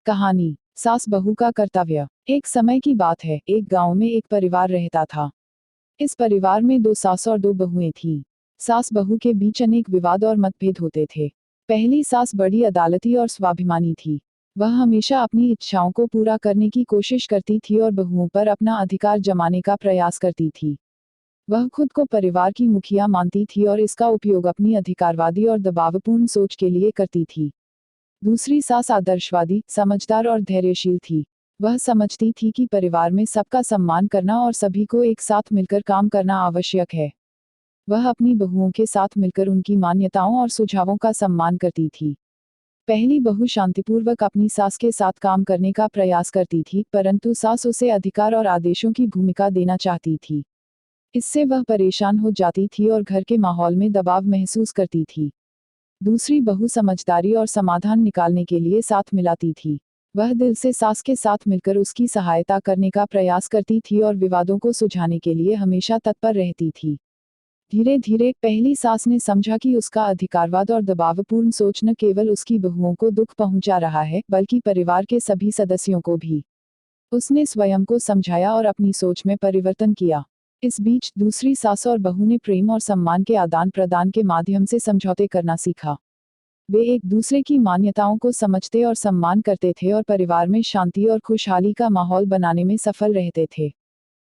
कहानी सास बहू का कर्तव्य। एक समय की बात है, एक गांव में एक परिवार रहता था। इस परिवार में 2 सास और 2 बहुएं थीं। सास बहू के बीच अनेक विवाद और मतभेद होते थे। पहली सास बड़ी अदालती और स्वाभिमानी थी। वह हमेशा अपनी इच्छाओं को पूरा करने की कोशिश करती थी और बहुओं पर अपना अधिकार जमाने का प्रयास करती थी। वह खुद को परिवार की मुखिया मानती थी और इसका उपयोग अपनी अधिकारवादी और दबावपूर्ण सोच के लिए करती थी। दूसरी सास आदर्शवादी, समझदार और धैर्यशील थी। वह समझती थी कि परिवार में सबका सम्मान करना और सभी को एक साथ मिलकर काम करना आवश्यक है। वह अपनी बहुओं के साथ मिलकर उनकी मान्यताओं और सुझावों का सम्मान करती थी। पहली बहू शांतिपूर्वक अपनी सास के साथ काम करने का प्रयास करती थी, परंतु सास उसे अधिकार और आदेशों की भूमिका देना चाहती थी। इससे वह परेशान हो जाती थी और घर के माहौल में दबाव महसूस करती थी। दूसरी बहू समझदारी और समाधान निकालने के लिए साथ मिलाती थी। वह दिल से सास के साथ मिलकर उसकी सहायता करने का प्रयास करती थी और विवादों को सुलझाने के लिए हमेशा तत्पर रहती थी। धीरे धीरे पहली सास ने समझा कि उसका अधिकारवाद और दबावपूर्ण सोच न केवल उसकी बहुओं को दुख पहुंचा रहा है, बल्कि परिवार के सभी सदस्यों को भी। उसने स्वयं को समझाया और अपनी सोच में परिवर्तन किया। इस बीच दूसरी सास और बहू ने प्रेम और सम्मान के आदान प्रदान के माध्यम से समझौते करना सीखा। वे एक दूसरे की मान्यताओं को समझते और सम्मान करते थे और परिवार में शांति और खुशहाली का माहौल बनाने में सफल रहते थे।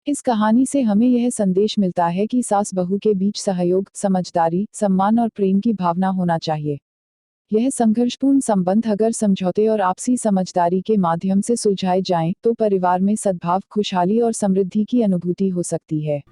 इस कहानी से हमें यह संदेश मिलता है कि सास बहू के बीच सहयोग, समझदारी, सम्मान और प्रेम की भावना होना चाहिए। यह संघर्षपूर्ण संबंध अगर समझौते और आपसी समझदारी के माध्यम से सुलझाए जाएं, तो परिवार में सद्भाव, खुशहाली और समृद्धि की अनुभूति हो सकती है।